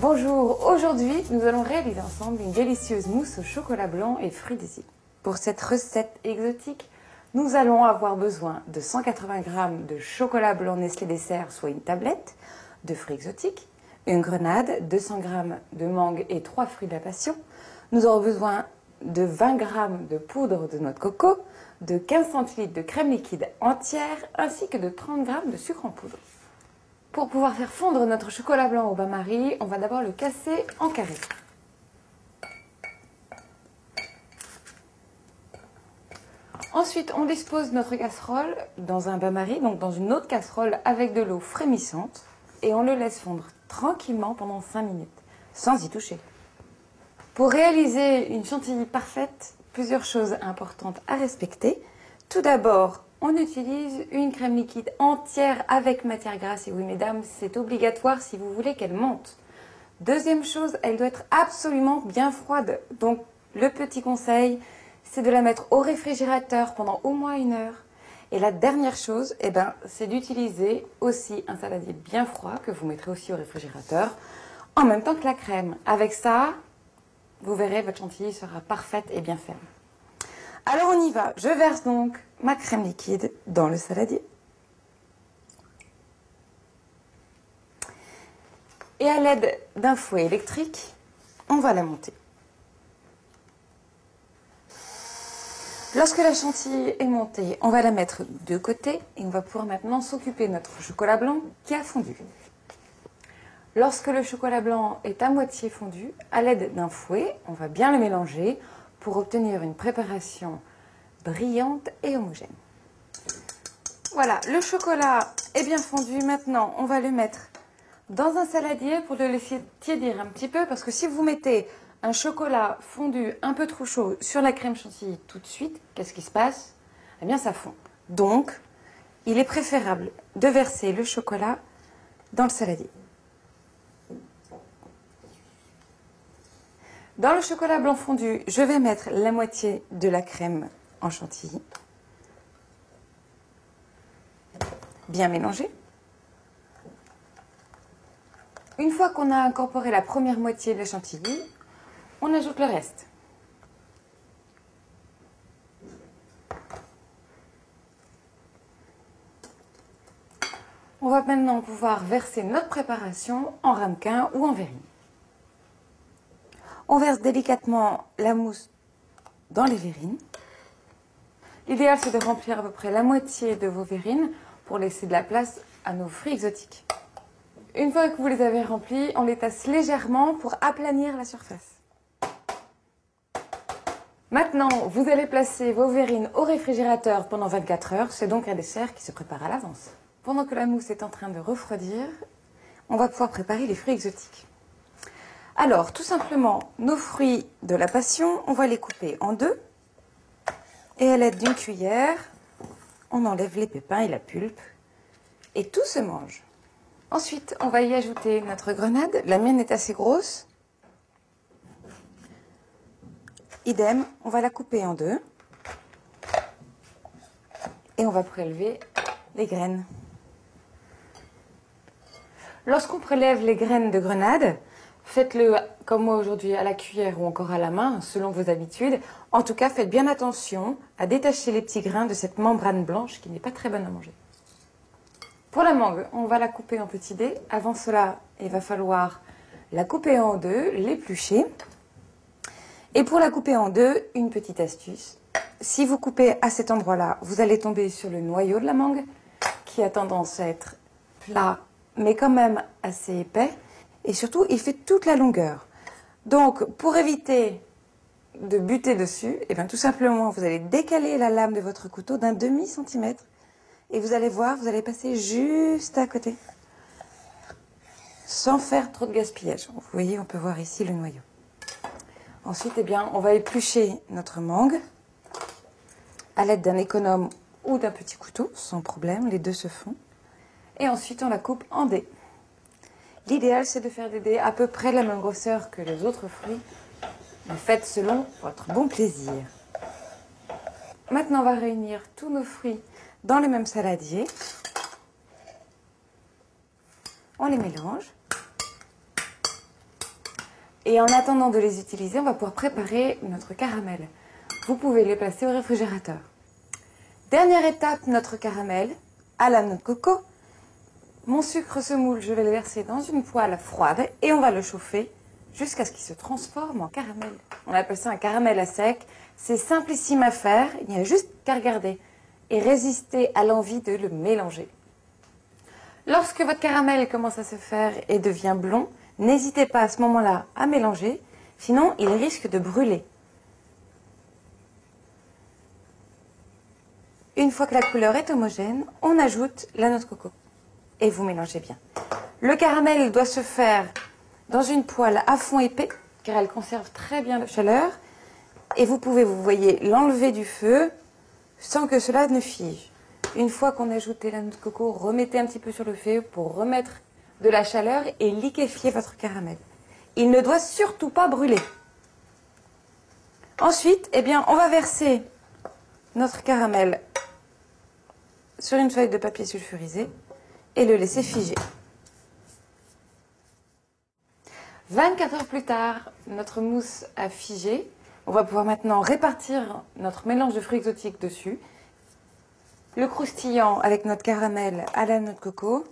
Bonjour, aujourd'hui nous allons réaliser ensemble une délicieuse mousse au chocolat blanc et fruits des îles. Pour cette recette exotique, nous allons avoir besoin de 180 g de chocolat blanc Nestlé Dessert, soit une tablette, de fruits exotiques, une grenade, 200 g de mangue et 3 fruits de la passion. Nous aurons besoin de 20 g de poudre de noix de coco, de 15 cl de crème liquide entière ainsi que de 30 g de sucre en poudre. Pour pouvoir faire fondre notre chocolat blanc au bain-marie, on va d'abord le casser en carrés. Ensuite, on dispose notre casserole dans un bain-marie, donc dans une autre casserole avec de l'eau frémissante, et on le laisse fondre tranquillement pendant 5 minutes, sans y toucher. Pour réaliser une chantilly parfaite, plusieurs choses importantes à respecter. Tout d'abord, on utilise une crème liquide entière avec matière grasse. Et oui, mesdames, c'est obligatoire si vous voulez qu'elle monte. Deuxième chose, elle doit être absolument bien froide. Donc, le petit conseil, c'est de la mettre au réfrigérateur pendant au moins 1 heure. Et la dernière chose, c'est d'utiliser aussi un saladier bien froid que vous mettrez aussi au réfrigérateur en même temps que la crème. Avec ça, vous verrez, votre chantilly sera parfaite et bien ferme. Alors on y va. Je verse donc ma crème liquide dans le saladier. Et à l'aide d'un fouet électrique, on va la monter. Lorsque la chantilly est montée, on va la mettre de côté et on va pouvoir maintenant s'occuper de notre chocolat blanc qui a fondu. Lorsque le chocolat blanc est à moitié fondu, à l'aide d'un fouet, on va bien le mélanger pour obtenir une préparation brillante et homogène. Voilà, le chocolat est bien fondu. Maintenant, on va le mettre dans un saladier pour le laisser tiédir un petit peu, parce que si vous mettez un chocolat fondu un peu trop chaud sur la crème chantilly tout de suite, qu'est-ce qui se passe? Eh bien, ça fond. Donc, il est préférable de verser le chocolat dans le saladier. Dans le chocolat blanc fondu, je vais mettre la moitié de la crème en chantilly. Bien mélanger. Une fois qu'on a incorporé la première moitié de la chantilly, on ajoute le reste. On va maintenant pouvoir verser notre préparation en ramequin ou en verrine. On verse délicatement la mousse dans les verrines. L'idéal, c'est de remplir à peu près la moitié de vos verrines pour laisser de la place à nos fruits exotiques. Une fois que vous les avez remplis, on les tasse légèrement pour aplanir la surface. Maintenant, vous allez placer vos verrines au réfrigérateur pendant 24 heures. C'est donc un dessert qui se prépare à l'avance. Pendant que la mousse est en train de refroidir, on va pouvoir préparer les fruits exotiques. Alors, tout simplement, nos fruits de la passion, on va les couper en deux. Et à l'aide d'une cuillère, on enlève les pépins et la pulpe. Et tout se mange. Ensuite, on va y ajouter notre grenade. La mienne est assez grosse. Idem, on va la couper en deux. Et on va prélever les graines. Lorsqu'on prélève les graines de grenade, faites-le comme moi aujourd'hui à la cuillère ou encore à la main, selon vos habitudes. En tout cas, faites bien attention à détacher les petits grains de cette membrane blanche qui n'est pas très bonne à manger. Pour la mangue, on va la couper en petits dés. Avant cela, il va falloir la couper en deux, l'éplucher. Et pour la couper en deux, une petite astuce. Si vous coupez à cet endroit-là, vous allez tomber sur le noyau de la mangue, qui a tendance à être plat, mais quand même assez épais. Et surtout, il fait toute la longueur. Donc, pour éviter de buter dessus, tout simplement, vous allez décaler la lame de votre couteau d'un demi-centimètre. Et vous allez voir, vous allez passer juste à côté. Sans faire trop de gaspillage. Vous voyez, on peut voir ici le noyau. Ensuite, on va éplucher notre mangue à l'aide d'un économe ou d'un petit couteau, sans problème, les deux se font. Et ensuite, on la coupe en dés. L'idéal, c'est de faire des dés à peu près de la même grosseur que les autres fruits, mais faites selon votre bon plaisir. Maintenant, on va réunir tous nos fruits dans le même saladier. On les mélange. Et en attendant de les utiliser, on va pouvoir préparer notre caramel. Vous pouvez les placer au réfrigérateur. Dernière étape, notre caramel à la noix de coco. Mon sucre semoule, je vais le verser dans une poêle froide et on va le chauffer jusqu'à ce qu'il se transforme en caramel. On appelle ça un caramel à sec. C'est simplissime à faire, il n'y a juste qu'à regarder et résister à l'envie de le mélanger. Lorsque votre caramel commence à se faire et devient blond, n'hésitez pas à ce moment-là à mélanger, sinon il risque de brûler. Une fois que la couleur est homogène, on ajoute la noix de coco et vous mélangez bien. Le caramel doit se faire dans une poêle à fond épais, car elle conserve très bien la chaleur. Et vous pouvez, vous voyez, l'enlever du feu sans que cela ne fige. Une fois qu'on a ajouté la noix de coco, remettez un petit peu sur le feu pour remettre de la chaleur et liquéfier votre caramel. Il ne doit surtout pas brûler. Ensuite, eh bien, on va verser notre caramel sur une feuille de papier sulfurisé et le laisser figer. 24 heures plus tard, notre mousse a figé. On va pouvoir maintenant répartir notre mélange de fruits exotiques dessus. Le croustillant avec notre caramel à la noix de coco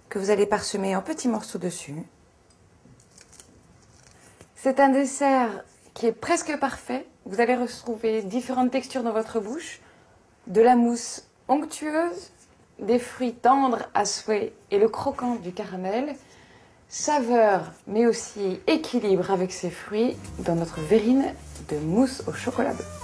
que vous allez parsemer en petits morceaux dessus. C'est un dessert qui est presque parfait. Vous allez retrouver différentes textures dans votre bouche. De la mousse onctueuse, des fruits tendres à souhait et le croquant du caramel. Saveur, mais aussi équilibre avec ces fruits dans notre verrine de mousse au chocolat blanc.